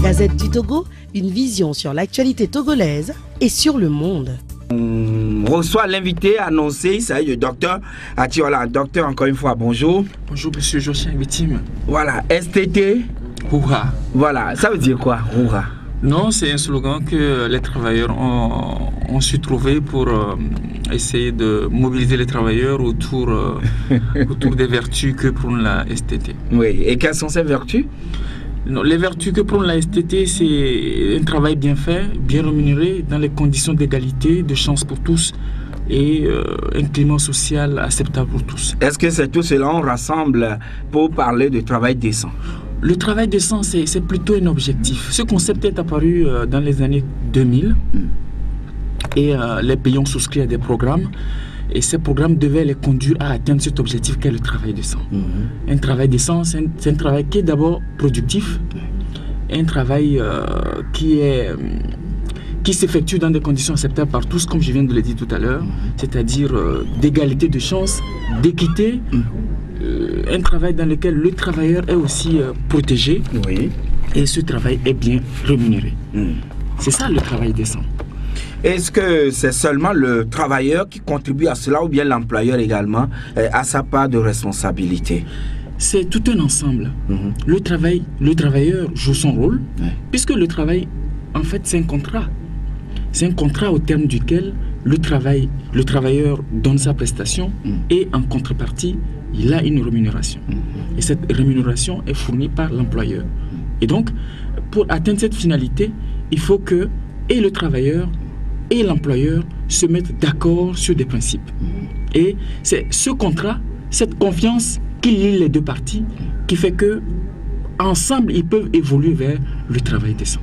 Gazette du Togo, une vision sur l'actualité togolaise et sur le monde. On reçoit l'invité annoncé, il s'agit du docteur Atiola. Docteur, encore une fois, bonjour. Bonjour, monsieur Josien Victime. Voilà, STT. Hourra. Voilà, ça veut dire quoi, Hourra? Non, c'est un slogan que les travailleurs ont su trouver pour essayer de mobiliser les travailleurs autour des vertus que prône la STT. Oui, et quelles sont ces vertus? Non, les vertus que prône la STT, c'est un travail bien fait, bien rémunéré, dans les conditions d'égalité, de chance pour tous et un climat social acceptable pour tous. Est-ce que c'est tout cela on rassemble pour parler de travail décent? Le travail décent, c'est plutôt un objectif. Ce concept est apparu dans les années 2000 et les pays ont souscrit à des programmes. Et ces programmes devaient les conduire à atteindre cet objectif qu'est le travail décent. Un travail décent, c'est un travail qui est d'abord productif, un travail qui s'effectue dans des conditions acceptables par tous, comme je viens de le dire tout à l'heure, c'est-à-dire d'égalité de chance, d'équité, un travail dans lequel le travailleur est aussi protégé et ce travail est bien rémunéré. C'est ça le travail décent. Est-ce que c'est seulement le travailleur qui contribue à cela ou bien l'employeur également a sa part de responsabilité? C'est tout un ensemble. Le travailleur joue son rôle, puisque le travail, en fait, c'est un contrat. C'est un contrat au terme duquel le travailleur donne sa prestation et en contrepartie, il a une rémunération. Et cette rémunération est fournie par l'employeur. Et donc, pour atteindre cette finalité, il faut que et le travailleur et l'employeur se mettent d'accord sur des principes. Et c'est ce contrat, cette confiance qui lie les deux parties, qui fait que ensemble ils peuvent évoluer vers le travail décent.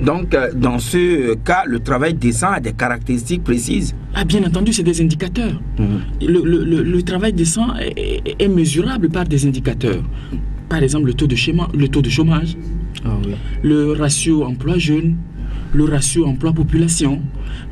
Donc, dans ce cas, le travail décent a des caractéristiques précises? Ah, bien entendu, c'est des indicateurs. Le travail décent est mesurable par des indicateurs. Par exemple, le taux de chômage, le ratio emploi-jeune, le ratio emploi-population,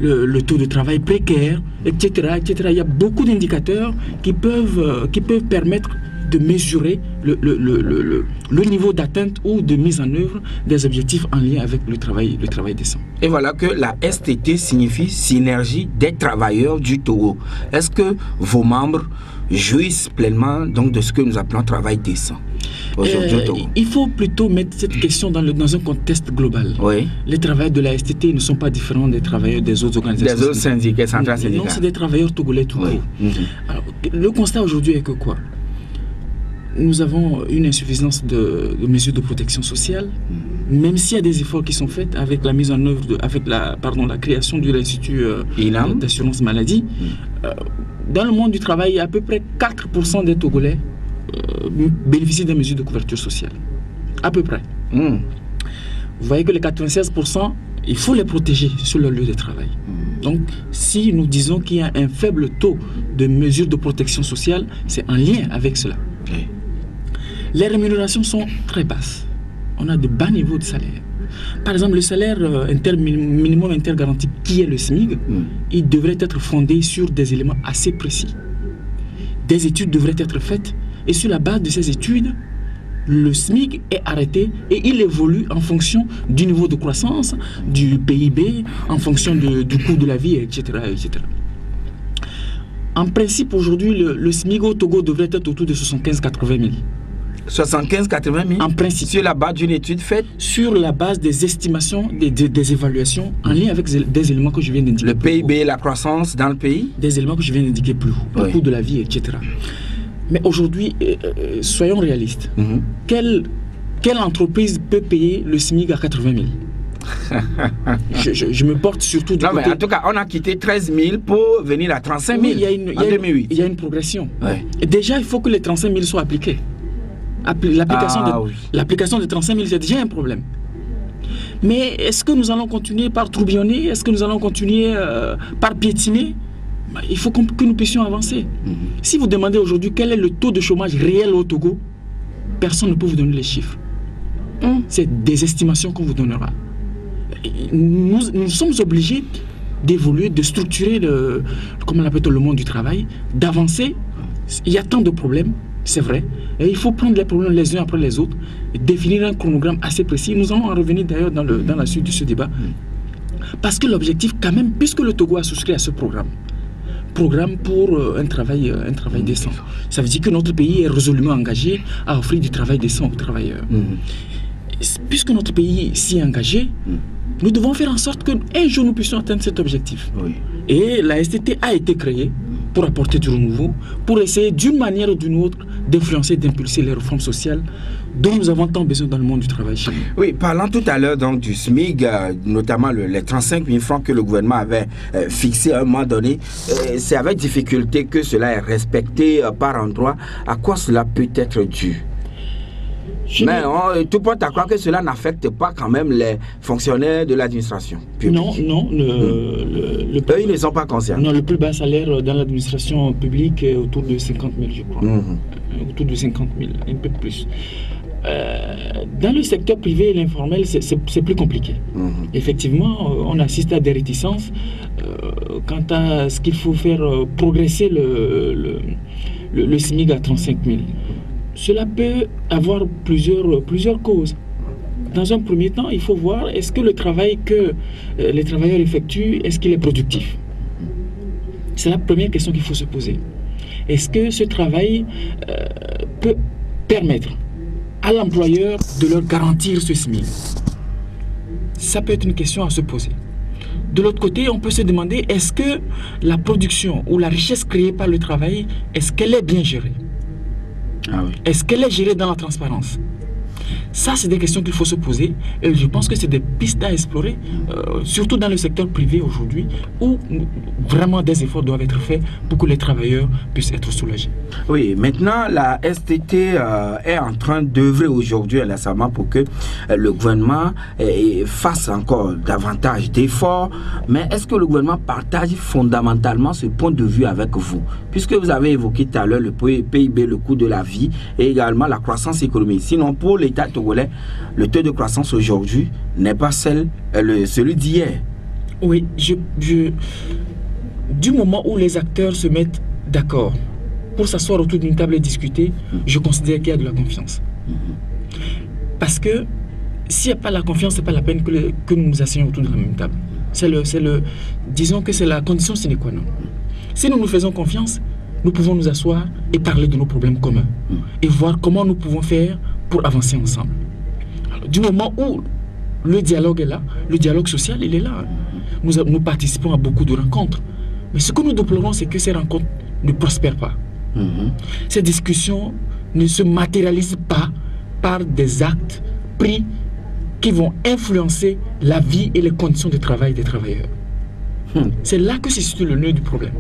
le taux de travail précaire, etc., etc. Il y a beaucoup d'indicateurs qui peuvent permettre de mesurer le niveau d'atteinte ou de mise en œuvre des objectifs en lien avec le travail décent. Et voilà que la STT signifie Synergie des travailleurs du Togo. Est-ce que vos membres jouissent pleinement donc de ce que nous appelons travail décent aujourd'hui au Togo? Il faut plutôt mettre cette question dans un contexte global. Les travailleurs de la STT ne sont pas différents des travailleurs des autres organisations. Des autres syndicats, centrales syndicales. Non, c'est des travailleurs togolais tout court. Alors, le constat aujourd'hui est que quoi? Nous avons une insuffisance de mesures de protection sociale, même s'il y a des efforts qui sont faits avec la mise en œuvre, avec la création de l'Institut d'assurance maladie. Dans le monde du travail, à peu près 4% des Togolais bénéficient des mesures de couverture sociale. À peu près. Vous voyez que les 96%, il faut les protéger sur leur lieu de travail. Donc, si nous disons qu'il y a un faible taux de mesures de protection sociale, c'est en lien avec cela. Les rémunérations sont très basses. On a de bas niveaux de salaire. Par exemple, le salaire minimum intergaranti, qui est le SMIC, il devrait être fondé sur des éléments assez précis. Des études devraient être faites et sur la base de ces études, le SMIC est arrêté et il évolue en fonction du niveau de croissance, du PIB, en fonction du coût de la vie, etc., etc. En principe, aujourd'hui, le SMIC au Togo devrait être autour de 75-80 000. 75-80 000 en principe. Sur la base d'une étude faite? Sur la base des estimations, des évaluations en lien avec des éléments que je viens d'indiquer. Le PIB, la croissance dans le pays? Des éléments que je viens d'indiquer plus haut, le coût de la vie, etc. Mais aujourd'hui, soyons réalistes. Quelle entreprise peut payer le SMIC à 80 000? je me porte surtout du côté... mais en tout cas, on a quitté 13 000 pour venir à 35 000 en 2008. Il y a une progression. Et déjà, il faut que les 35 000 soient appliqués. L'application de 35 000, c'est déjà un problème. Mais est-ce que nous allons continuer par tourbillonner? Est-ce que nous allons continuer par piétiner? Il faut que nous puissions avancer. Si vous demandez aujourd'hui quel est le taux de chômage réel au Togo, personne ne peut vous donner les chiffres. C'est des estimations qu'on vous donnera. Nous sommes obligés d'évoluer, de structurer le monde du travail, d'avancer. Il y a tant de problèmes. c'est vrai. Et il faut prendre les problèmes les uns après les autres, et définir un chronogramme assez précis. Nous allons en revenir d'ailleurs dans la suite de ce débat. Parce que l'objectif, quand même, puisque le Togo a souscrit à ce programme pour un travail décent, ça veut dire que notre pays est résolument engagé à offrir du travail décent aux travailleurs. Puisque notre pays s'y est engagé, nous devons faire en sorte qu'un jour nous puissions atteindre cet objectif. Oui. Et la STT a été créée pour apporter du renouveau, pour essayer d'une manière ou d'une autre d'influencer, d'impulser les réformes sociales dont nous avons tant besoin dans le monde du travail chez nous. Oui, parlant tout à l'heure donc du SMIC, notamment les 35 000 francs que le gouvernement avait fixé à un moment donné, c'est avec difficulté que cela est respecté par endroit. À quoi cela peut être dû? Mais tout porte à croire que cela n'affecte pas quand même les fonctionnaires de l'administration publique. Non, Eux, ils ne sont pas concernés. Non, le plus bas salaire dans l'administration publique est autour de 50 000, je crois. Autour de 50 000, un peu plus. Dans le secteur privé et l'informel, c'est plus compliqué. Effectivement, on assiste à des réticences quant à ce qu'il faut faire progresser le SMIC à 35 000. Cela peut avoir plusieurs causes. Dans un premier temps, il faut voir est-ce que le travail que les travailleurs effectuent, est-ce qu'il est productif? C'est la première question qu'il faut se poser. Est-ce que ce travail peut permettre à l'employeur de leur garantir ce SMIC? Ça peut être une question à se poser. De l'autre côté, on peut se demander est-ce que la production ou la richesse créée par le travail, est-ce qu'elle est bien gérée? Est-ce qu'elle est gérée dans la transparence? Ça, c'est des questions qu'il faut se poser et je pense que c'est des pistes à explorer, surtout dans le secteur privé aujourd'hui, où vraiment des efforts doivent être faits pour que les travailleurs puissent être soulagés. Oui, maintenant, la STT est en train d'œuvrer aujourd'hui récemment pour que le gouvernement fasse encore davantage d'efforts. Mais est-ce que le gouvernement partage fondamentalement ce point de vue avec vous? Puisque vous avez évoqué tout à l'heure le PIB, le coût de la vie et également la croissance économique. Sinon, pour l'État togolais, le taux de croissance aujourd'hui n'est pas celui d'hier. Oui, du moment où les acteurs se mettent d'accord pour s'asseoir autour d'une table et discuter, je considère qu'il y a de la confiance. Parce que s'il n'y a pas la confiance, ce n'est pas la peine que nous nous asseyions autour de la même table. Disons que c'est la condition sine qua non. Si nous nous faisons confiance, nous pouvons nous asseoir et parler de nos problèmes communs et voir comment nous pouvons faire pour avancer ensemble. Alors, du moment où le dialogue est là, le dialogue social, il est là. Nous participons à beaucoup de rencontres. Mais ce que nous déplorons, c'est que ces rencontres ne prospèrent pas. Ces discussions ne se matérialisent pas par des actes pris qui vont influencer la vie et les conditions de travail des travailleurs. C'est là que se situe le nœud du problème.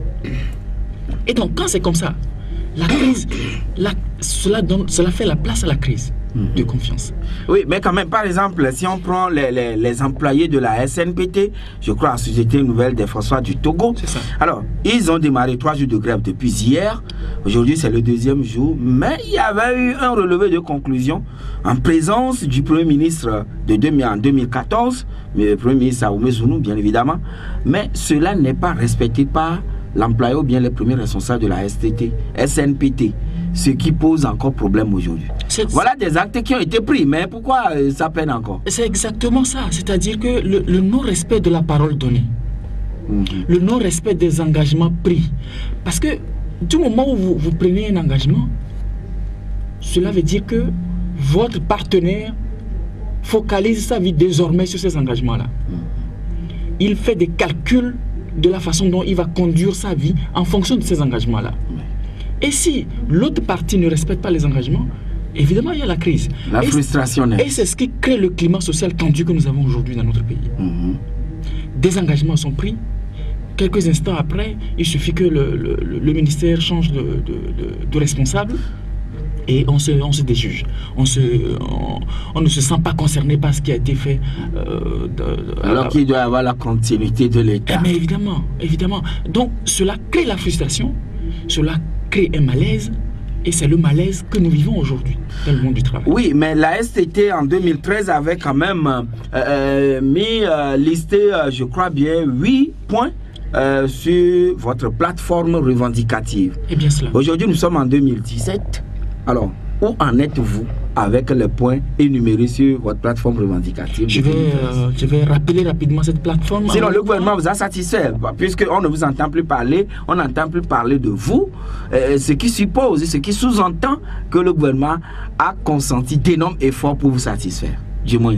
Et donc, quand c'est comme ça, la crise, cela fait la place à la crise de confiance. Oui, mais quand même, par exemple, si on prend les employés de la SNPT, je crois, la Société Nouvelle des Phosphates du Togo. C'est ça. Alors, ils ont démarré 3 jours de grève depuis hier. Aujourd'hui, c'est le 2e jour. Mais il y avait eu un relevé de conclusion en présence du Premier ministre en 2014, le Premier ministre Aoumé Zounou, bien évidemment. Mais cela n'est pas respecté par l'employeur ou bien les premiers responsables de la SNPT, ce qui pose encore problème aujourd'hui. Voilà des actes qui ont été pris, mais pourquoi ça peine encore? C'est exactement ça, c'est-à-dire que le non-respect de la parole donnée, le non-respect des engagements pris. Parce que du moment où vous prenez un engagement, cela veut dire que votre partenaire focalise sa vie désormais sur ces engagements-là. Il fait des calculs de la façon dont il va conduire sa vie en fonction de ces engagements-là. Et si l'autre partie ne respecte pas les engagements, évidemment, il y a la crise. La frustration. Et c'est ce qui crée le climat social tendu que nous avons aujourd'hui dans notre pays. Des engagements sont pris. Quelques instants après, il suffit que le ministère change de responsable et on se déjuge. On ne se sent pas concerné par ce qui a été fait. Alors qu'il doit y avoir la continuité de l'État. Mais évidemment, évidemment. Donc, cela crée la frustration, cela crée un malaise, et c'est le malaise que nous vivons aujourd'hui dans le monde du travail. Oui, mais la STT en 2013 avait quand même listé, je crois bien, 8 points sur votre plateforme revendicative. Et bien cela. Aujourd'hui, nous sommes en 2017. Alors, où en êtes-vous avec les points énumérés sur votre plateforme revendicative? Je vais rappeler rapidement cette plateforme. Sinon, le gouvernement vous a satisfait, puisqu'on ne vous entend plus parler, on n'entend plus parler de vous, ce qui suppose, ce qui sous-entend que le gouvernement a consenti d'énormes efforts pour vous satisfaire, du moins.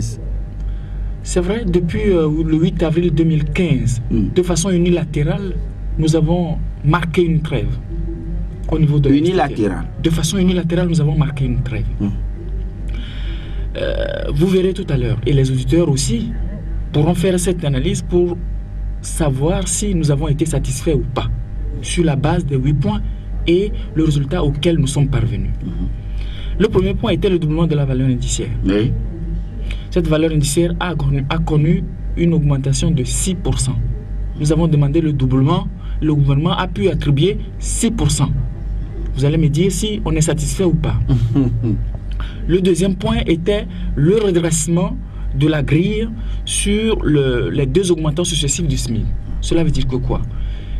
C'est vrai, depuis le 8 avril 2015, de façon unilatérale, nous avons marqué une trêve au niveau de unilatérale. De façon unilatérale, nous avons marqué une trêve. Vous verrez tout à l'heure, et les auditeurs aussi pourront faire cette analyse pour savoir si nous avons été satisfaits ou pas, sur la base des 8 points et le résultat auquel nous sommes parvenus. Le premier point était le doublement de la valeur indiciaire. Oui. Cette valeur indiciaire a connu une augmentation de 6%. Nous avons demandé le doublement, le gouvernement a pu attribuer 6%. Vous allez me dire si on est satisfait ou pas. Le deuxième point était le redressement de la grille sur les 2 augmentations successives du SMIC. Cela veut dire que quoi?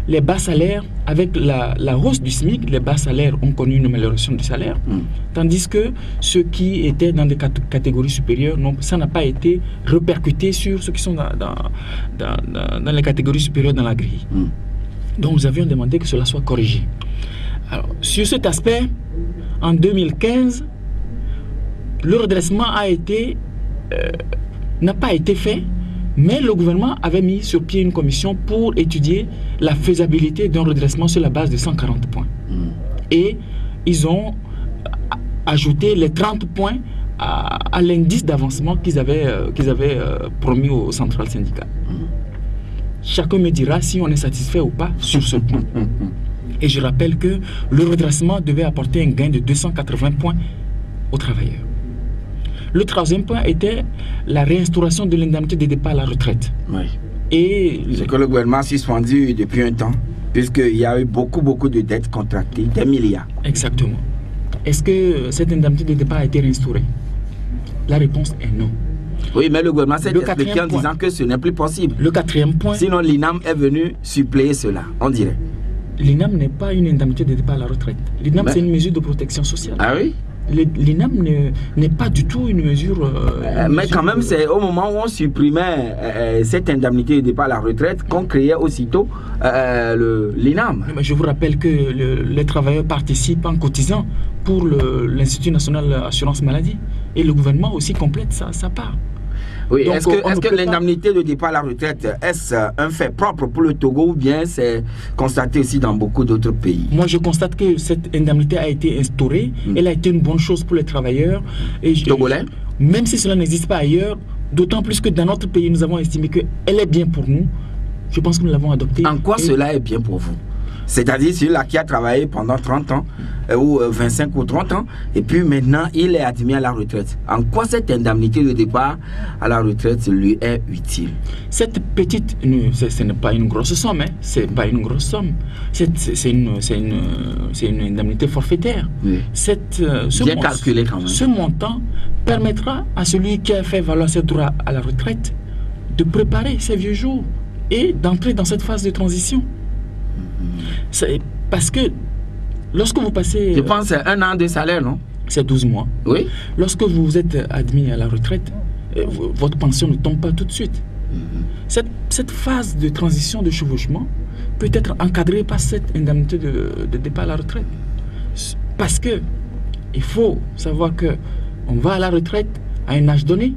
Les bas salaires, avec la hausse du SMIC, les bas salaires ont connu une amélioration du salaire, tandis que ceux qui étaient dans des catégories supérieures, ça n'a pas été répercuté sur ceux qui sont dans les catégories supérieures dans la grille. Donc nous avions demandé que cela soit corrigé. Alors, sur cet aspect, en 2015, le redressement n'a pas été fait, mais le gouvernement avait mis sur pied une commission pour étudier la faisabilité d'un redressement sur la base de 140 points. Et ils ont ajouté les 30 points à l'indice d'avancement qu'ils avaient promis aux centrales syndicales. Chacun me dira si on est satisfait ou pas sur ce point. Et je rappelle que le redressement devait apporter un gain de 280 points aux travailleurs. Le troisième point était la réinstauration de l'indemnité de départ à la retraite. Oui. Et c'est que le gouvernement a suspendu depuis un temps, puisqu'il y a eu beaucoup de dettes contractées, des milliards. Exactement. Est-ce que cette indemnité de départ a été réinstaurée? La réponse est non. Oui, mais le gouvernement s'est expliqué en disant que ce n'est plus possible. Le quatrième point... Sinon, l'INAM est venu suppléer cela, on dirait. L'INAM n'est pas une indemnité de départ à la retraite. L'INAM, c'est une mesure de protection sociale. Ah oui? L'INAM n'est pas du tout une mesure... mais quand même, c'est au moment où on supprimait cette indemnité de départ à la retraite qu'on créait aussitôt l'INAM. Je vous rappelle que les travailleurs participent en cotisant pour l'Institut national d'assurance maladie. Et le gouvernement aussi complète sa part. Oui, est-ce que l'indemnité de départ à la retraite, est-ce un fait propre pour le Togo ou bien c'est constaté aussi dans beaucoup d'autres pays? Moi, je constate que cette indemnité a été instaurée. Elle a été une bonne chose pour les travailleurs. Togolais? Même si cela n'existe pas ailleurs, d'autant plus que dans notre pays, nous avons estimé qu'elle est bien pour nous. Je pense que nous l'avons adoptée. En quoi cela est bien pour vous? C'est-à-dire celui-là qui a travaillé pendant 30 ans, ou 25 ou 30 ans, et puis maintenant il est admis à la retraite. En quoi cette indemnité de départ à la retraite lui est utile? Cette petite, ce n'est pas une grosse somme, c'est pas une grosse somme. C'est une indemnité forfaitaire. Oui. Bien calculé quand même. Ce montant permettra à celui qui a fait valoir ses droits à la retraite de préparer ses vieux jours et d'entrer dans cette phase de transition. Parce que lorsque vous passez... Je pense que c'est 1 an de salaire, non? C'est 12 mois. Oui. Lorsque vous êtes admis à la retraite, votre pension ne tombe pas tout de suite. Cette phase de transition, de chevauchement, peut être encadrée par cette indemnité de départ à la retraite. Parce que il faut savoir qu'on va à la retraite à un âge donné.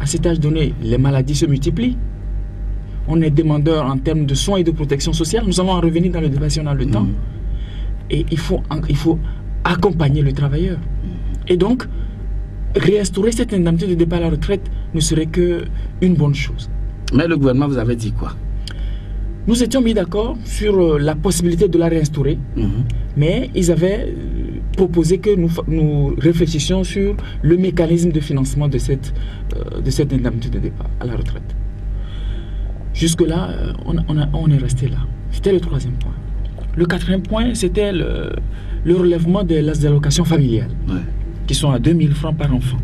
À cet âge donné, les maladies se multiplient. On est demandeur en termes de soins et de protection sociale. Nous allons en revenir dans le débat si on a le temps. Et il faut accompagner le travailleur. Et donc, réinstaurer cette indemnité de départ à la retraite ne serait qu'une bonne chose. Mais le gouvernement vous avait dit quoi? Nous étions mis d'accord sur la possibilité de la réinstaurer. Mais ils avaient proposé que nous réfléchissions sur le mécanisme de financement de cette indemnité de départ à la retraite. Jusque-là, on est resté là. C'était le troisième point. Le quatrième point, c'était le relèvement des allocations familiales, qui sont à 2000 francs par enfant.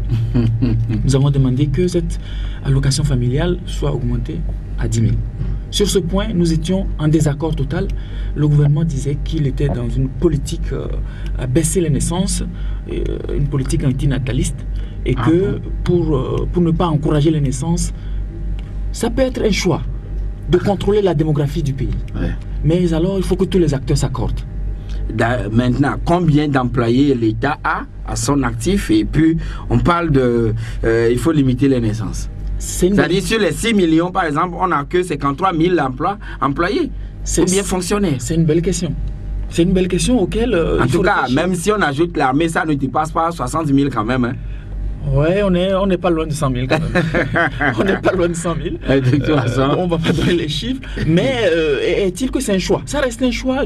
Nous avons demandé que cette allocation familiale soit augmentée à 10 000. Sur ce point, nous étions en désaccord total. Le gouvernement disait qu'il était dans une politique à baisser les naissances, une politique antinataliste, et que pour ne pas encourager les naissances, ça peut être un choix de contrôler la démographie du pays. Ouais. Mais alors, il faut que tous les acteurs s'accordent. Maintenant, combien d'employés l'État a à son actif? Et puis, on parle de... il faut limiter les naissances. C'est-à-dire, sur les 6 millions, par exemple, on n'a que 53 000 employés ou bien fonctionnaires. C'est une belle question. C'est une belle question auquel... en tout cas, réfléchir. Même si on ajoute l'armée, ça ne dépasse pas 60 000 quand même. Hein. Ouais, on n'est pas loin de 100 000 quand même. On n'est pas loin de 100 000. On ne va pas donner les chiffres. Mais est-il que c'est un choix? Ça reste un choix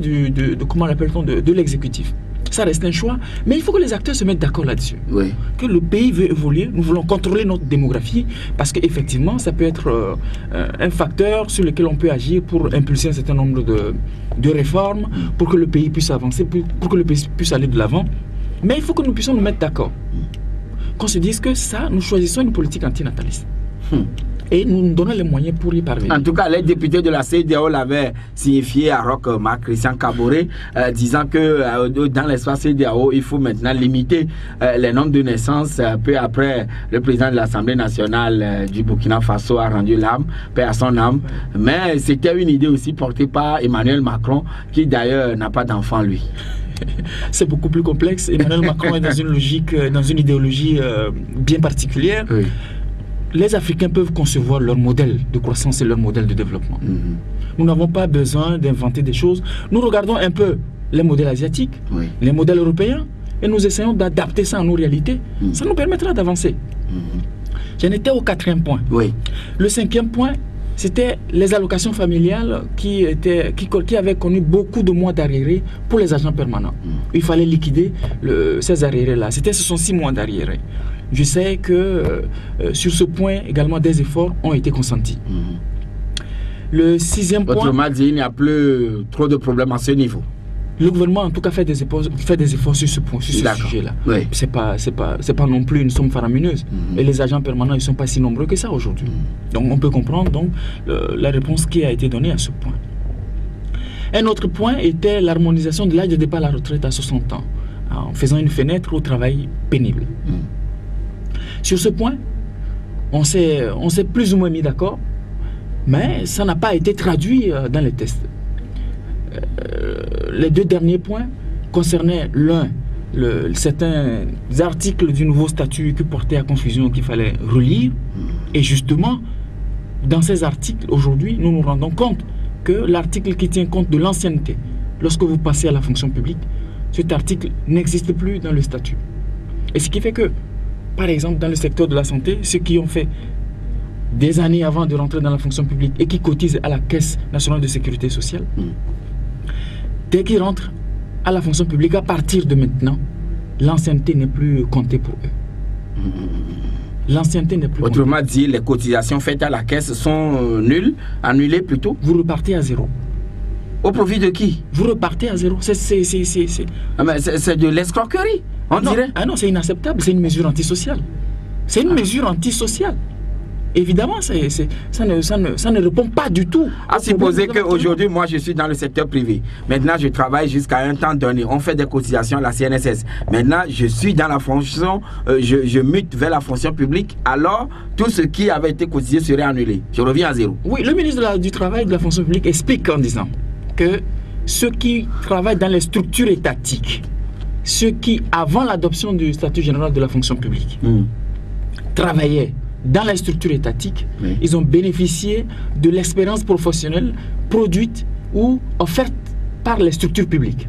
comment l'appelle-t-on, de l'exécutif. Ça reste un choix, mais il faut que les acteurs se mettent d'accord là-dessus. Oui. Que le pays veut évoluer, nous voulons contrôler notre démographie, parce qu'effectivement, ça peut être un facteur sur lequel on peut agir pour impulser un certain nombre de réformes, pour que le pays puisse avancer, pour que le pays puisse aller de l'avant. Mais il faut que nous puissions nous mettre d'accord. Qu'on se dise que ça, nous choisissons une politique antinataliste. Et nous nous donnons les moyens pour y parvenir. En tout cas, les députés de la CEDEAO l'avaient signifié à Roch Marc Christian Kaboré, disant que dans l'espace CEDEAO, il faut maintenant limiter les nombres de naissances. Peu après, le président de l'Assemblée nationale du Burkina Faso a rendu l'âme, paix à son âme. Mais c'était une idée aussi portée par Emmanuel Macron, qui d'ailleurs n'a pas d'enfant, lui. C'est beaucoup plus complexe. Emmanuel Macron est dans une logique, dans une idéologie bien particulière. Oui. Les Africains peuvent concevoir leur modèle de croissance et leur modèle de développement. Nous n'avons pas besoin d'inventer des choses. Nous regardons un peu les modèles asiatiques, les modèles européens, et nous essayons d'adapter ça à nos réalités. Ça nous permettra d'avancer. J'en étais au 4e point. Le 5e point, c'était les allocations familiales qui avaient connu beaucoup de mois d'arriérés pour les agents permanents. Il fallait liquider ces arriérés-là. Ce sont 6 mois d'arriérés. Je sais que sur ce point également des efforts ont été consentis. Le 6e point... Autrement dit, il n'y a plus trop de problèmes à ce niveau. Le gouvernement en tout cas fait des efforts sur ce point, sur ce sujet-là. Oui. C'est pas non plus une somme faramineuse. Et les agents permanents, ils ne sont pas si nombreux que ça aujourd'hui. Donc on peut comprendre donc, la réponse qui a été donnée à ce point. Un autre point était l'harmonisation de l'âge de départ à la retraite à 60 ans, en faisant une fenêtre au travail pénible. Sur ce point, on s'est plus ou moins mis d'accord, mais ça n'a pas été traduit dans les tests. Les 2 derniers points concernaient certains articles du nouveau statut qui portaient à confusion qu'il fallait relire. Et justement, dans ces articles, aujourd'hui, nous nous rendons compte que l'article qui tient compte de l'ancienneté, lorsque vous passez à la fonction publique, cet article n'existe plus dans le statut. Et ce qui fait que, par exemple, dans le secteur de la santé, ceux qui ont fait des années avant de rentrer dans la fonction publique et qui cotisent à la Caisse nationale de sécurité sociale, dès qu'ils rentrent à la fonction publique, à partir de maintenant, l'ancienneté n'est plus comptée pour eux. L'ancienneté n'est plus Autrement dit, les cotisations faites à la Caisse sont nulles, annulées plutôt. Vous repartez à zéro. Au profit de qui? Vous repartez à zéro. C'est de l'escroquerie, on dirait. Ah non, c'est inacceptable. C'est une mesure antisociale. C'est une mesure antisociale. Évidemment, ça ne répond pas du tout. À supposer qu'aujourd'hui, moi, je suis dans le secteur privé. Maintenant, je travaille jusqu'à un temps donné. On fait des cotisations à la CNSS. Maintenant, je suis dans la fonction, je mute vers la fonction publique. Alors, tout ce qui avait été cotisé serait annulé. Je reviens à zéro. Oui, le ministre du Travail et de la fonction publique explique en disant que ceux qui travaillent dans les structures étatiques, ceux qui, avant l'adoption du statut général de la fonction publique, travaillaient dans les structures étatiques, ils ont bénéficié de l'expérience professionnelle produite ou offerte par les structures publiques.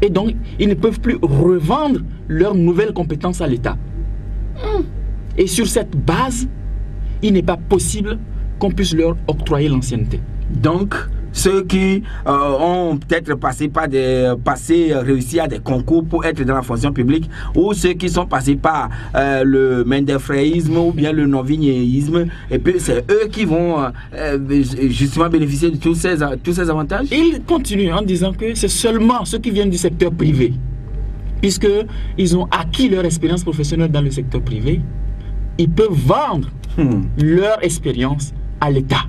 Et donc, ils ne peuvent plus revendre leurs nouvelles compétences à l'État. Et sur cette base, il n'est pas possible qu'on puisse leur octroyer l'ancienneté. Donc, ceux qui ont peut-être réussi à des concours pour être dans la fonction publique, ou ceux qui sont passés par le mendefréisme ou bien le non-vignéisme, et puis c'est eux qui vont justement bénéficier de tous ces avantages. Il continue en disant que c'est seulement ceux qui viennent du secteur privé, puisqu'ils ont acquis leur expérience professionnelle dans le secteur privé, ils peuvent vendre leur expérience à l'État.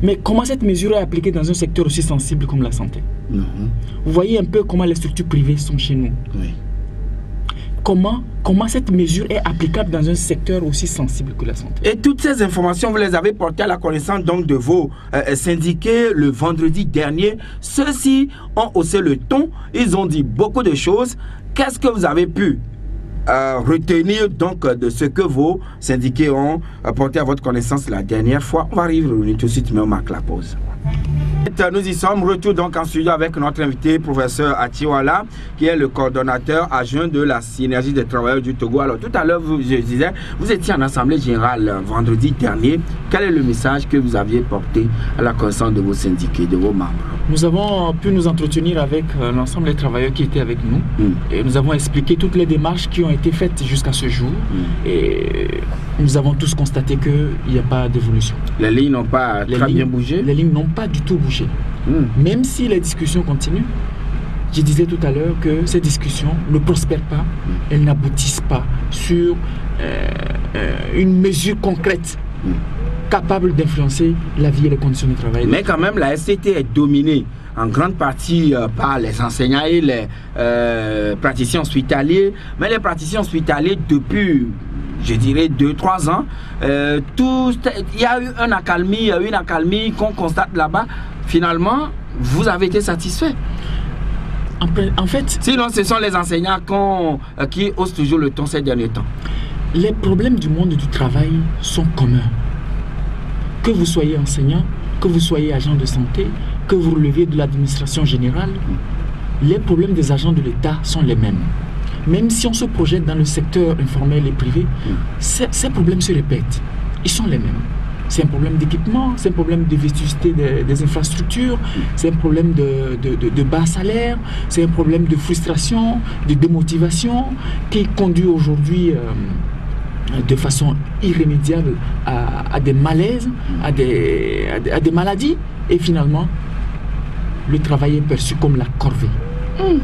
Mais comment cette mesure est appliquée dans un secteur aussi sensible comme la santé? Vous voyez un peu comment les structures privées sont chez nous. Oui. Comment cette mesure est applicable dans un secteur aussi sensible que la santé? Et toutes ces informations, vous les avez portées à la connaissance donc de vos syndiqués le vendredi dernier. Ceux-ci ont haussé le ton, ils ont dit beaucoup de choses. Qu'est-ce que vous avez pu retenir donc de ce que vos syndiqués ont porté à votre connaissance la dernière fois? On va arriver tout de suite, mais on marque la pause. Nous y sommes, retour donc en studio avec notre invité, professeur Atiwala, qui est le coordonnateur adjoint de la synergie des travailleurs du Togo. Alors tout à l'heure, je disais, vous étiez en assemblée générale vendredi dernier. Quel est le message que vous aviez porté à la connaissance de vos syndiqués, de vos membres? Nous avons pu nous entretenir avec l'ensemble des travailleurs qui étaient avec nous et nous avons expliqué toutes les démarches qui ont été faites jusqu'à ce jour et nous avons tous constaté qu'il n'y a pas d'évolution. Les lignes n'ont pas bien bougé? Les lignes n'ont pas du tout bougé. Même si les discussions continuent, je disais tout à l'heure que ces discussions ne prospèrent pas, elles n'aboutissent pas sur une mesure concrète capable d'influencer la vie et les conditions de travail. Mais quand même, la SCT est dominée en grande partie par les enseignants et les praticiens hospitaliers. Mais les praticiens hospitaliers, depuis, je dirais, 2-3 ans, il y a eu une accalmie qu'on constate là-bas. Finalement, vous avez été satisfait? En fait... Sinon, ce sont les enseignants qui haussent toujours le ton ces derniers temps. Les problèmes du monde du travail sont communs. Que vous soyez enseignant, que vous soyez agent de santé, que vous releviez de l'administration générale, les problèmes des agents de l'État sont les mêmes. Même si on se projette dans le secteur informel et privé, ces problèmes se répètent. Ils sont les mêmes. C'est un problème d'équipement, c'est un problème de vétusté des infrastructures, c'est un problème de bas salaire, c'est un problème de frustration, de démotivation qui conduit aujourd'hui de façon irrémédiable à des malaises, à des maladies. Et finalement, le travail est perçu comme la corvée.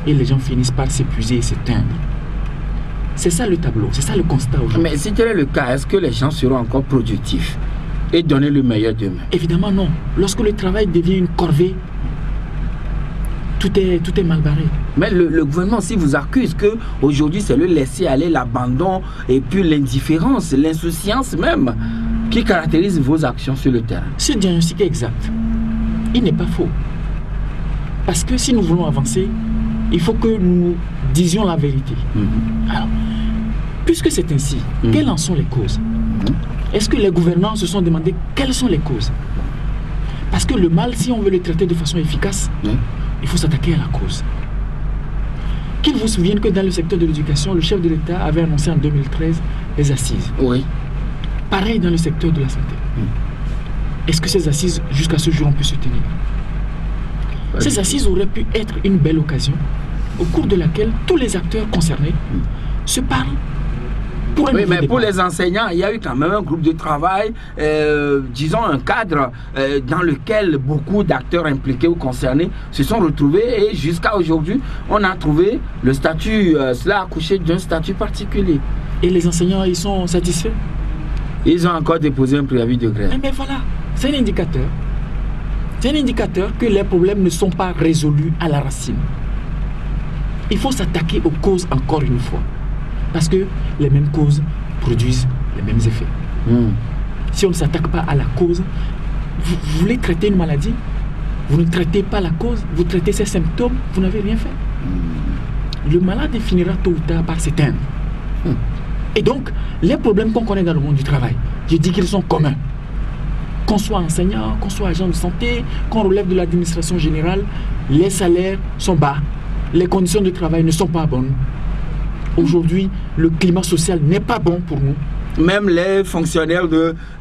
Et les gens finissent par s'épuiser et s'éteindre. C'est ça le tableau, c'est ça le constat aujourd'hui. Mais si tel est le cas, est-ce que les gens seront encore productifs et donner le meilleur d'eux-mêmes? Évidemment non. Lorsque le travail devient une corvée, tout est mal barré. Mais le gouvernement aussi vous accuse qu'aujourd'hui c'est le laisser aller, l'abandon et puis l'indifférence, l'insouciance même qui caractérise vos actions sur le terrain. Ce diagnostic est exact. Il n'est pas faux. Parce que si nous voulons avancer, il faut que nous disions la vérité. Alors, puisque c'est ainsi, quelles en sont les causes? Est-ce que les gouvernants se sont demandé quelles sont les causes? Parce que le mal, si on veut le traiter de façon efficace, il faut s'attaquer à la cause. Qu'il vous souvienne que dans le secteur de l'éducation, le chef de l'État avait annoncé en 2013 les assises. Oui. Pareil dans le secteur de la santé. Est-ce que ces assises, jusqu'à ce jour, ont pu se tenir? Ces assises auraient pu être une belle occasion au cours de laquelle tous les acteurs concernés se parlent. Oui, mais pour les enseignants, il y a eu quand même un groupe de travail, disons un cadre dans lequel beaucoup d'acteurs impliqués ou concernés se sont retrouvés et jusqu'à aujourd'hui, on a trouvé le statut, cela a accouché d'un statut particulier. Et les enseignants, ils sont satisfaits? Ils ont encore déposé un préavis de grève. Mais voilà, c'est un indicateur. C'est un indicateur que les problèmes ne sont pas résolus à la racine. Il faut s'attaquer aux causes encore une fois. Parce que les mêmes causes produisent les mêmes effets. Si on ne s'attaque pas à la cause, vous voulez traiter une maladie, vous ne traitez pas la cause, vous traitez ses symptômes, vous n'avez rien fait. Le malade finira tôt ou tard par s'éteindre. Et donc, les problèmes qu'on connaît dans le monde du travail, je dis qu'ils sont communs. Qu'on soit enseignant, qu'on soit agent de santé, qu'on relève de l'administration générale, les salaires sont bas, les conditions de travail ne sont pas bonnes. Aujourd'hui, le climat social n'est pas bon pour nous. Même les fonctionnaires,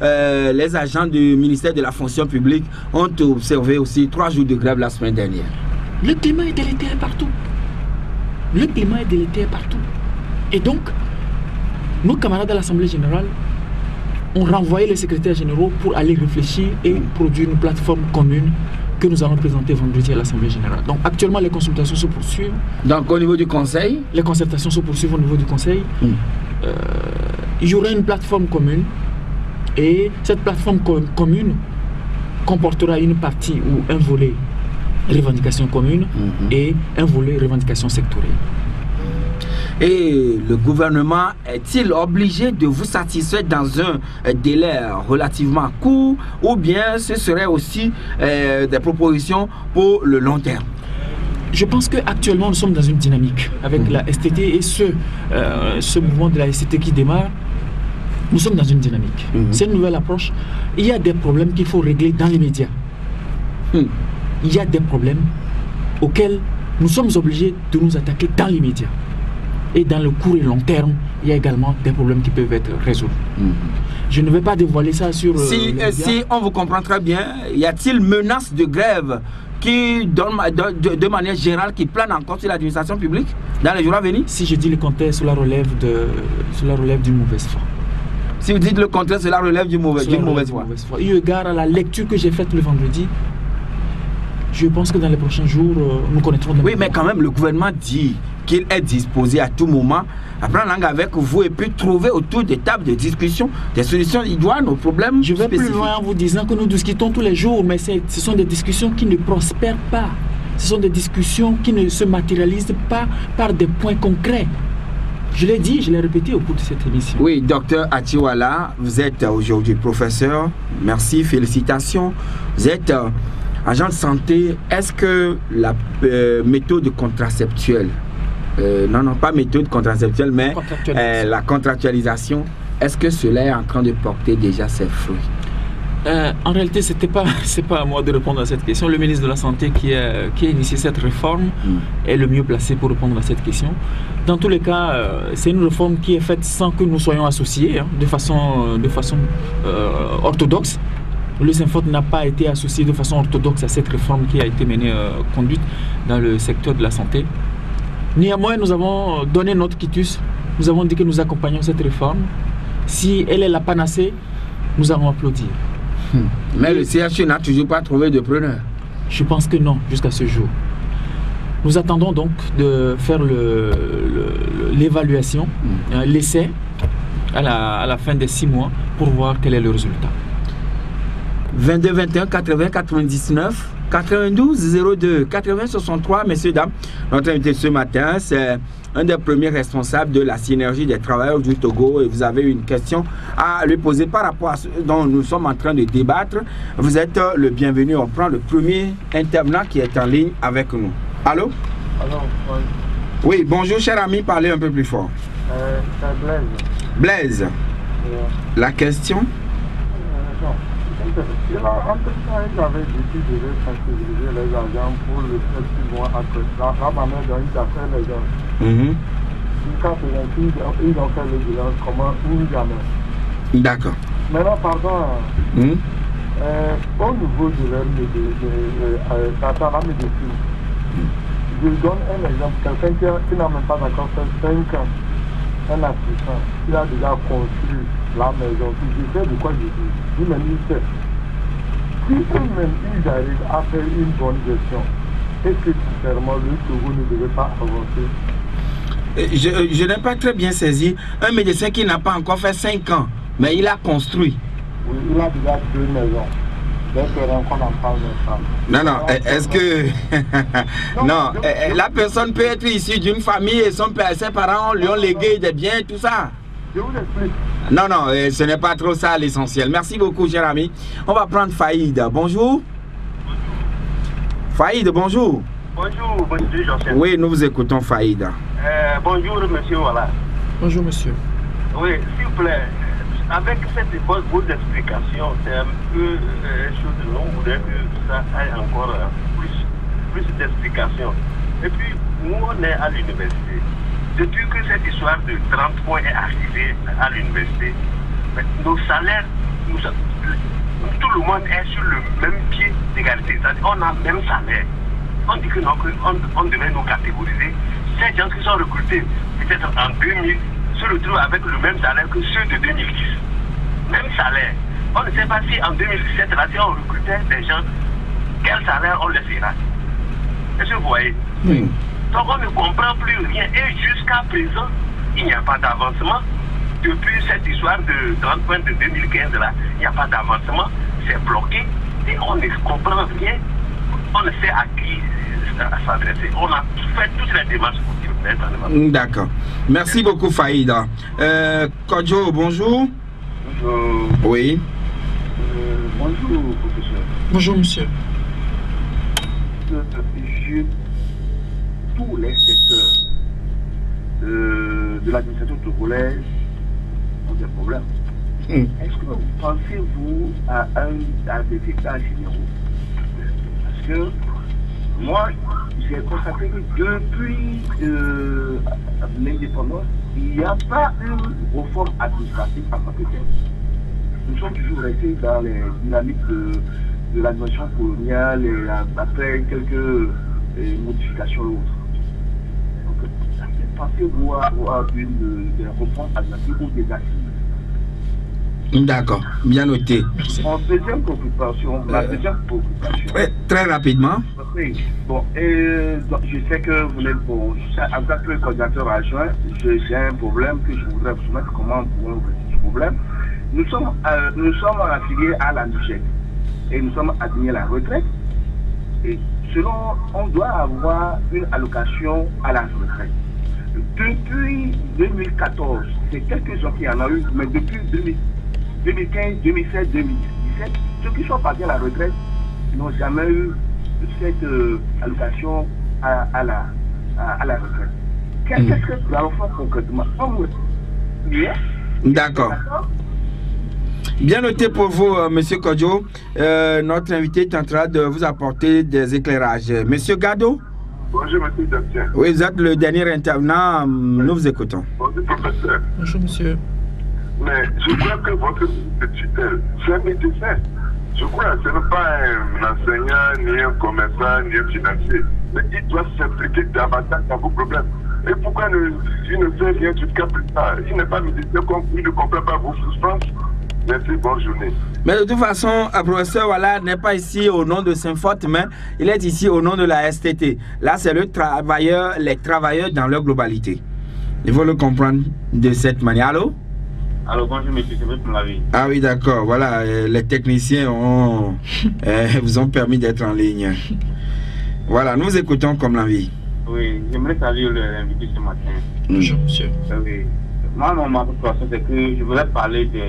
les agents du ministère de la fonction publique ont observé aussi 3 jours de grève la semaine dernière. Le climat est délétère partout. Le climat est délétère partout. Et donc, nos camarades à l'Assemblée générale ont renvoyé les secrétaires généraux pour aller réfléchir et produire une plateforme commune que nous allons présenter vendredi à l'Assemblée générale. Donc actuellement, les consultations se poursuivent. Donc au niveau du Conseil? Les concertations se poursuivent au niveau du Conseil. Il y aura une plateforme commune et cette plateforme commune comportera une partie ou un volet revendication commune et un volet revendication sectorielle. Et le gouvernement est-il obligé de vous satisfaire dans un délai relativement court, ou bien ce serait aussi des propositions pour le long terme? Je pense qu'actuellement nous sommes dans une dynamique avec la STT et ce mouvement de la STT qui démarre. Nous sommes dans une dynamique. C'est une nouvelle approche. Il y a des problèmes qu'il faut régler dans les médias. Il y a des problèmes auxquels nous sommes obligés de nous attaquer dans les médias. Et dans le court et long terme, il y a également des problèmes qui peuvent être résolus. Je ne vais pas dévoiler ça sur... Si on vous comprend très bien, y a-t-il menace de grève qui, de manière générale, qui plane encore sur l'administration publique dans les jours à venir? Si je dis le contraire, cela relève d'une mauvaise foi. Si vous dites le contraire, cela relève d'une mauvaise foi. Eu égard à la lecture que j'ai faite le vendredi, je pense que dans les prochains jours, nous connaîtrons... Oui, mais quand même, le gouvernement dit qu'il est disposé à tout moment à prendre langue avec vous et puis trouver autour des tables de discussion des solutions idoines aux problèmes spécifiques. Je vais plus loin en vous disant que nous discutons tous les jours, mais ce sont des discussions qui ne prospèrent pas. Ce sont des discussions qui ne se matérialisent pas par des points concrets. Je l'ai dit, je l'ai répété au cours de cette émission. Oui, docteur Achiwala, vous êtes aujourd'hui professeur. Merci, félicitations. Vous êtes agent de santé. Est-ce que la méthode contraceptuelle, non, pas méthode contraceptuelle, mais la contractualisation, est-ce que cela est en train de porter déjà ses fruits? En réalité, c'est pas à moi de répondre à cette question. Le ministre de la Santé qui a initié cette réforme est le mieux placé pour répondre à cette question. Dans tous les cas, c'est une réforme qui est faite sans que nous soyons associés, de façon orthodoxe. Le SYNFOT n'a pas été associé de façon orthodoxe à cette réforme qui a été conduite dans le secteur de la santé. Néanmoins, nous avons donné notre quitus. Nous avons dit que nous accompagnons cette réforme. Si elle est la panacée, nous allons applaudir. Mais le CHU n'a toujours pas trouvé de preneur. Je pense que non, jusqu'à ce jour. Nous attendons donc de faire l'évaluation, l'essai à la fin des 6 mois pour voir quel est le résultat. 22 21 80 99 92 02 80 63, messieurs, dames. Notre invité ce matin, c'est un des premiers responsables de la synergie des travailleurs du Togo, et vous avez une question à lui poser par rapport à ce dont nous sommes en train de débattre. Vous êtes le bienvenu. On prend le premier intervenant qui est en ligne avec nous. Allô? Allô, oui. Oui, bonjour cher ami, parlez un peu plus fort. C'est Blaise. Blaise, la question? Non. Entre-temps, ils avaient décidé de sensibiliser les agents pour le fait qu'ils vont la manière dont ils appellent les gens. Quand ils ont fait le bilan, comment ou jamais. D'accord. Maintenant, pardon, au niveau de la médecine, je donne un exemple. Quelqu'un qui n'a même pas encore fait 5 ans, un assistant, il a déjà construit la maison. Je sais de quoi je dis. Il me dit, si eux-mêmes ils arrivent à faire une bonne gestion, est-ce que sincèrement le Togo ne devait pas avancer? Je n'ai pas très bien saisi. Un médecin qui n'a pas encore fait 5 ans, mais il a construit. Oui, il a déjà 2 maisons. Qu'on en parle non, non, est-ce que... non, la personne peut être issue d'une famille et ses parents lui ont légué des biens, tout ça. Je vous explique. Non, non, ce n'est pas trop ça l'essentiel. Merci beaucoup, cher ami. On va prendre Faïd. Bonjour. Faïd, bonjour. Bonjour, monsieur Janssen. Oui, nous vous écoutons, Faïd. Bonjour, monsieur, voilà. Bonjour, monsieur. Oui, s'il vous plaît, avec vos explications, c'est un peu chose de long, voudrait que ça aille encore plus d'explications. Et puis, nous, on est à l'université. Depuis que cette histoire de 30 points est arrivée à l'université, nos salaires, tout le monde est sur le même pied d'égalité. On a le même salaire. On dit que non, on devait nous catégoriser. Ces gens qui sont recrutés, peut-être en 2000, se retrouvent avec le même salaire que ceux de 2010. Même salaire. On ne sait pas si en 2017, là, si on recrutait des gens, quel salaire on les fera. Est-ce que vous voyez? Oui. Donc on ne comprend plus rien. Et jusqu'à présent, il n'y a pas d'avancement. Depuis cette histoire de 30 points de 2015 là, il n'y a pas d'avancement. C'est bloqué. et on ne comprend rien, on ne sait à qui s'adresser. On a fait toutes les démarches possibles. D'accord. Merci beaucoup, Faïda. Kodjo, bonjour. Bonjour. Oui. Bonjour, professeur. Bonjour, monsieur. Tous les secteurs de l'administration togolaise ont des problèmes. Est-ce que vous pensez-vous à des états généraux? Parce que moi, j'ai constaté que depuis l'indépendance, il n'y a pas une réforme administrative en tant que telle. Nous sommes toujours restés dans les dynamiques de l'administration coloniale et après quelques modifications autres. Donc, pensez-vous avoir des réformes administratives ou des assises? D'accord, bien noté. Mon deuxième préoccupation, très rapidement. Oui, bon, donc, je sais que vous n'êtes bon, en tant que coordinateur adjoint, j'ai un problème que je voudrais vous soumettre. Comment pouvons-nous résoudre ce problème? Nous sommes affiliés à la NUGEC et nous sommes admis à la retraite. Et on doit avoir une allocation à la retraite. Depuis 2014, c'est quelques-uns qui en ont eu, mais depuis 2015, 2016, 2017, ceux qui sont partis à la retraite n'ont jamais eu cette allocation à la retraite. Qu'est-ce que nous allons faire concrètement? D'accord. Bien noté pour vous, Monsieur Kodjo. Notre invité tentera de vous apporter des éclairages. Monsieur Gado? Bonjour, monsieur Docteur. Oui, vous êtes le dernier intervenant. Nous vous écoutons. Bonjour, professeur. Bonjour, monsieur. Mais je crois que votre tutelle, c'est un médecin. Je crois que ce n'est pas un enseignant, ni un commerçant, ni un financier. Mais il doit s'impliquer davantage dans vos problèmes. Et pourquoi il ne fait rien jusqu'à plus tard? Il n'est pas médecin, il ne comprend pas vos souffrances. Merci, bonne journée. Mais de toute façon, le professeur Wala n'est pas ici au nom de Saint-Fort, mais il est ici au nom de la STT. Là, c'est les travailleurs dans leur globalité. Il faut le comprendre de cette manière. Allô? Alors, bonjour, monsieur, c'est votre avis. Ah oui, d'accord. Voilà, les techniciens vous ont permis d'être en ligne. Voilà, nous écoutons comme la vie. Oui, j'aimerais saluer l'invité ce matin. Bonjour, monsieur. Oui. Moi, ma situation, c'est que je voulais parler de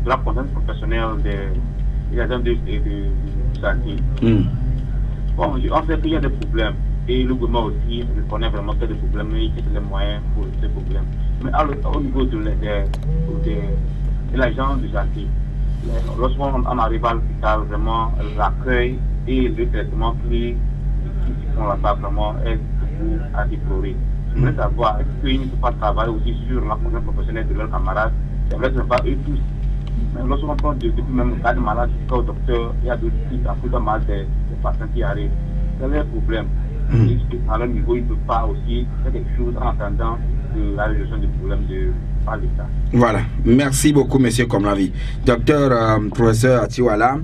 la conscience professionnelle des agents de santé. Bon, on sait qu'il y a des problèmes. Et le gouvernement aussi reconnaît vraiment qu'il y a des problèmes et qu'il y a des moyens pour ces problèmes. Mais au niveau de l'agent de santé, lorsqu'on arrive à l'hôpital, vraiment, l'accueil et le traitement qui font là-bas vraiment est beaucoup à déplorer. Je voudrais savoir, est-ce qu'ils ne peuvent pas travailler aussi sur la conscience professionnelle de leurs camarades? J'aimerais savoir eux tous. Mais lorsqu'on prend depuis même le cas de malade jusqu'au docteur, il y a d'autres types, pas mal de patients qui arrivent. C'est un problème. Et à leur niveau, ils ne peuvent pas aussi faire quelque chose en attendant la résolution du problème par l'État. Voilà. Merci beaucoup, monsieur Komlavi. Docteur, professeur Atiwala,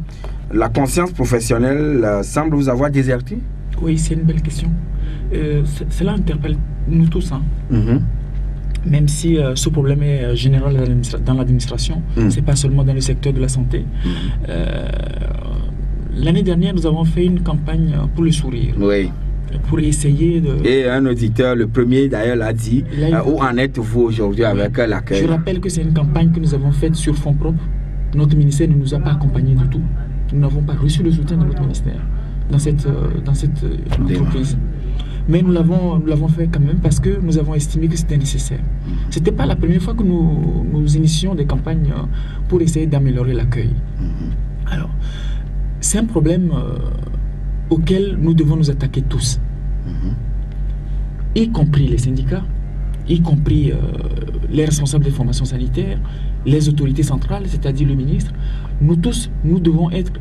la conscience professionnelle semble vous avoir déserté? Oui, c'est une belle question. Cela interpelle nous tous. Hein. Même si ce problème est général dans l'administration, c'est pas seulement dans le secteur de la santé. L'année dernière, nous avons fait une campagne pour le sourire. Oui. Pour essayer de... Et un auditeur, le premier d'ailleurs, l'a dit. Où en êtes-vous aujourd'hui avec l'accueil? Je rappelle que c'est une campagne que nous avons faite sur fonds propres. Notre ministère ne nous a pas accompagnés du tout. Nous n'avons pas reçu le soutien de notre ministère dans cette entreprise. Mais nous l'avons fait quand même parce que nous avons estimé que c'était nécessaire. Ce n'était pas la première fois que nous initions des campagnes pour essayer d'améliorer l'accueil. Alors, c'est un problème auquel nous devons nous attaquer tous, y compris les syndicats, y compris les responsables des formations sanitaires, les autorités centrales, c'est-à-dire le ministre. Nous tous, nous devons être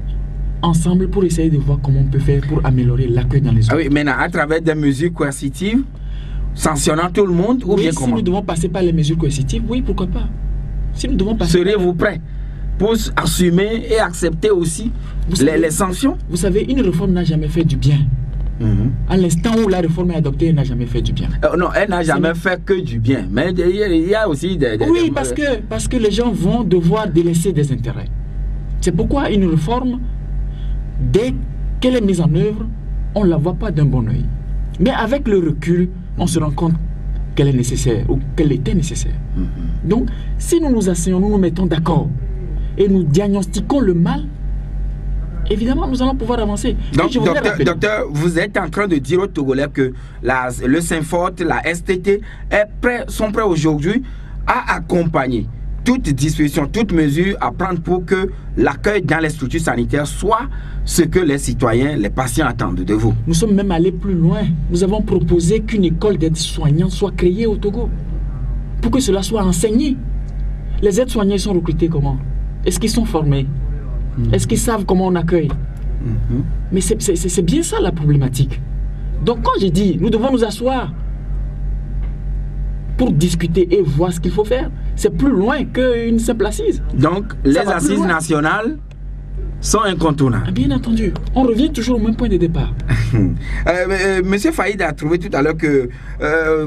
ensemble pour essayer de voir comment on peut faire pour améliorer l'accueil dans les zones. Ah oui, maintenant, à travers des mesures coercitives, sanctionnant tout le monde, ou oui, bien si comment? nous devons passer par les mesures coercitives, oui, pourquoi pas. Si nous devons passer... Seriez-vous prêt pour assumer et accepter aussi les sanctions? Vous savez, une réforme n'a jamais fait du bien. À l'instant où la réforme est adoptée, elle n'a jamais fait du bien. Non, elle n'a jamais fait que du bien. Mais il y a aussi des... Oui, parce que les gens vont devoir délaisser des intérêts. C'est pourquoi une réforme dès qu'elle est mise en œuvre, on ne la voit pas d'un bon oeil. Mais avec le recul, on se rend compte qu'elle est nécessaire ou qu'elle était nécessaire. Donc, si nous nous asseyons, nous nous mettons d'accord et nous diagnostiquons le mal, évidemment, nous allons pouvoir avancer. Donc, docteur, vous êtes en train de dire aux Togolais que le Synfort, la STT sont prêts aujourd'hui à accompagner toute disposition, toute mesure à prendre pour que l'accueil dans les structures sanitaires soit ce que les citoyens, les patients attendent de vous. Nous sommes même allés plus loin. Nous avons proposé qu'une école d'aide-soignants soit créée au Togo pour que cela soit enseigné. Les aides-soignants sont recrutés comment? Est-ce qu'ils sont formés? Est-ce qu'ils savent comment on accueille? Mais c'est bien ça la problématique. Donc quand j'ai dit, nous devons nous asseoir pour discuter et voir ce qu'il faut faire, c'est plus loin qu'une simple assise. Donc les assises nationales sont incontournables. Bien entendu, on revient toujours au même point de départ. Monsieur Faïd a trouvé tout à l'heure que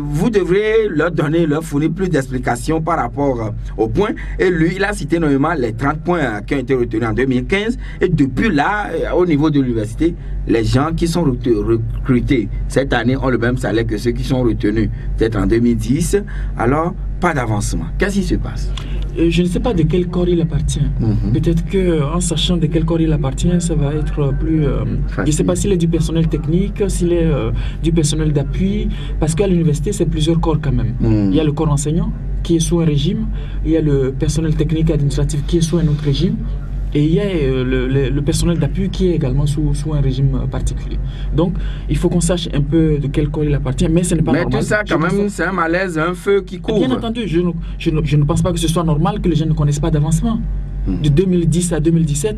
vous devrez leur fournir plus d'explications par rapport au point. Et lui, il a cité notamment les 30 points qui ont été retenus en 2015. Et depuis là, au niveau de l'université, les gens qui sont recrutés cette année ont le même salaire que ceux qui sont retenus peut-être en 2010. Alors, pas d'avancement. Qu'est-ce qui se passe? Je ne sais pas de quel corps il appartient. Peut-être qu'en sachant de quel corps il appartient, ça va être plus... je ne sais pas s'il est du personnel technique, s'il est du personnel d'appui, parce qu'à l'université, c'est plusieurs corps quand même. Il y a le corps enseignant qui est sous un régime, il y a le personnel technique et administratif qui est sous un autre régime, et il y a le personnel d'appui qui est également sous un régime particulier. Donc, il faut qu'on sache un peu de quel corps il appartient, mais ce n'est pas normal. Mais tout ça, quand même, c'est un malaise, un feu qui couvre. Bien entendu, je ne pense pas que ce soit normal que les gens ne connaissent pas d'avancement. De 2010 à 2017,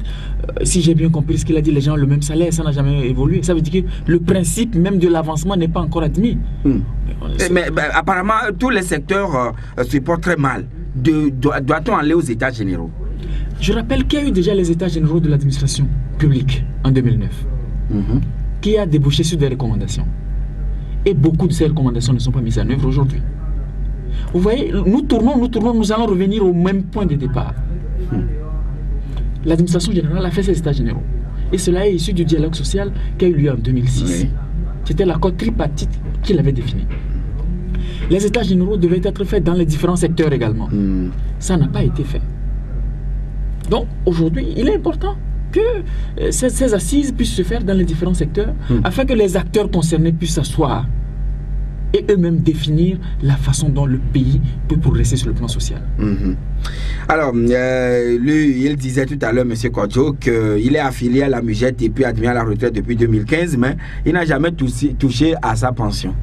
si j'ai bien compris ce qu'il a dit, les gens ont le même salaire, ça n'a jamais évolué. Ça veut dire que le principe même de l'avancement n'est pas encore admis. Mais apparemment, tous les secteurs se portent très mal. Doit-on aller aux états généraux? Je rappelle qu'il y a eu déjà les états généraux de l'administration publique en 2009, qui a débouché sur des recommandations. Et beaucoup de ces recommandations ne sont pas mises en œuvre aujourd'hui. Vous voyez, nous tournons, nous allons revenir au même point de départ. L'administration générale a fait ses états généraux. Et cela est issu du dialogue social qui a eu lieu en 2006. Oui. C'était l'accord tripartite qui l'avait défini. Les états généraux devaient être faits dans les différents secteurs également. Ça n'a pas été fait. Donc aujourd'hui, il est important que ces assises puissent se faire dans les différents secteurs afin que les acteurs concernés puissent s'asseoir et eux-mêmes définir la façon dont le pays peut progresser sur le plan social. Alors, lui, il disait tout à l'heure, M. Kodjo, qu'il est affilié à la MUGET et puis admis à la retraite depuis 2015, mais il n'a jamais touché à sa pension.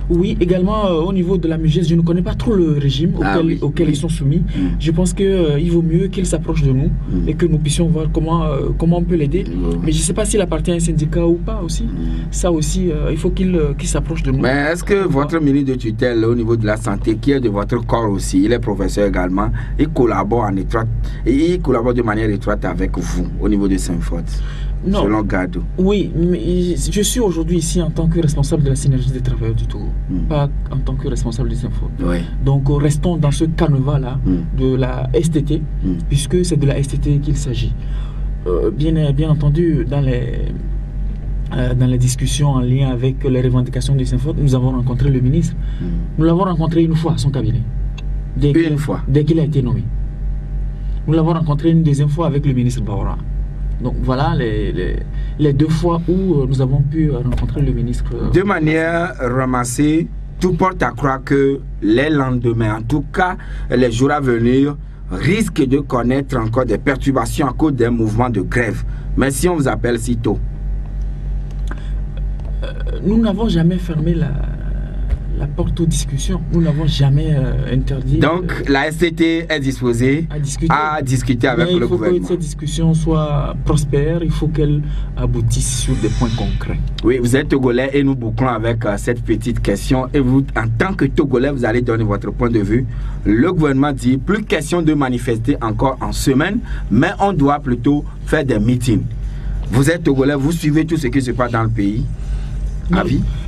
Oui, également au niveau de la MUGES, je ne connais pas trop le régime auquel ils sont soumis. Je pense qu'il vaut mieux qu'ils s'approchent de nous et que nous puissions voir comment on peut l'aider. Mais je ne sais pas s'il appartient à un syndicat ou pas aussi. Ça aussi, il faut qu'il s'approche de nous. Mais est-ce que votre ministre de tutelle au niveau de la santé, qui est de votre corps aussi, il est professeur également, il collabore de manière étroite avec vous au niveau de Synfort? Non. Selon Gado. Oui, mais je suis aujourd'hui ici en tant que responsable de la synergie des travailleurs du Togo, pas en tant que responsable du Synfort. Donc restons dans ce canevas-là de la STT, puisque c'est de la STT qu'il s'agit. Bien entendu, dans les discussions en lien avec les revendications du Synfort, nous avons rencontré le ministre. Nous l'avons rencontré une fois à son cabinet. Dès qu'il a été nommé. Nous l'avons rencontré une deuxième fois avec le ministre Baora. Donc voilà les deux fois où nous avons pu rencontrer le ministre. De manière ramassée, tout porte à croire que les lendemains, en tout cas les jours à venir, risquent de connaître encore des perturbations à cause des mouvements de grève. Mais si on vous appelle si tôt? Nous n'avons jamais fermé la porte aux discussions. Nous n'avons jamais interdit. Donc la STT est disposée à discuter avec le gouvernement. Il faut que cette discussion soit prospère, il faut qu'elle aboutisse sur des points concrets. Oui, vous êtes Togolais et nous bouclons avec cette petite question. Et vous, en tant que Togolais, vous allez donner votre point de vue. Le gouvernement dit plus question de manifester encore en semaine, mais on doit plutôt faire des meetings. Vous êtes Togolais, vous suivez tout ce qui se passe dans le pays.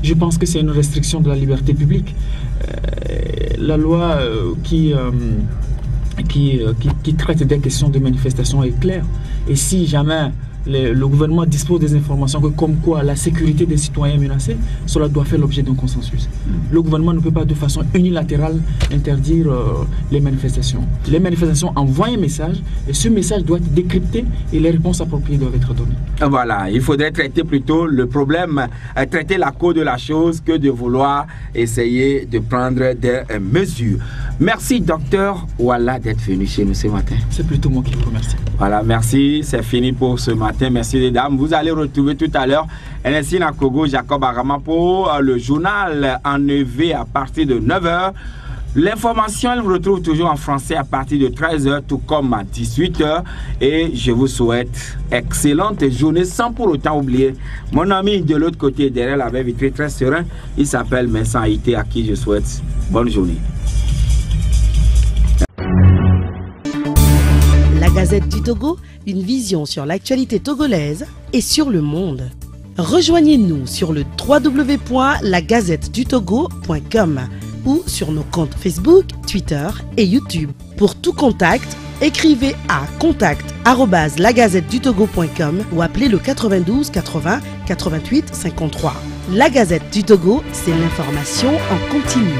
Je pense que c'est une restriction de la liberté publique. La loi qui traite des questions de manifestation est claire. Et si jamais le gouvernement dispose des informations comme quoi la sécurité des citoyens est menacée, cela doit faire l'objet d'un consensus. Le gouvernement ne peut pas de façon unilatérale interdire les manifestations. Les manifestations envoient un message et ce message doit être décrypté et les réponses appropriées doivent être données. Voilà, il faudrait traiter plutôt le problème, traiter la cause de la chose que de vouloir essayer de prendre des mesures. Merci docteur Ouala d'être venu chez nous ce matin. C'est plutôt moi qui vous remercie. Voilà, merci, c'est fini pour ce matin. Merci les dames. Vous allez retrouver tout à l'heure Ernestine Nakogo, Jacob Arama pour le journal en EV à partir de 9h. L'information, elle vous retrouve toujours en français à partir de 13h, tout comme à 18h. Et je vous souhaite excellente journée sans pour autant oublier mon ami de l'autre côté, derrière la baie vitrée, très serein. Il s'appelle Vincent Haïté, à qui je souhaite bonne journée. La Gazette du Togo, une vision sur l'actualité togolaise et sur le monde. Rejoignez-nous sur le www.lagazettedutogo.com ou sur nos comptes Facebook, Twitter et YouTube. Pour tout contact, écrivez à contact@lagazettedutogo.com ou appelez le 92 80 88 53. La Gazette du Togo, c'est l'information en continu.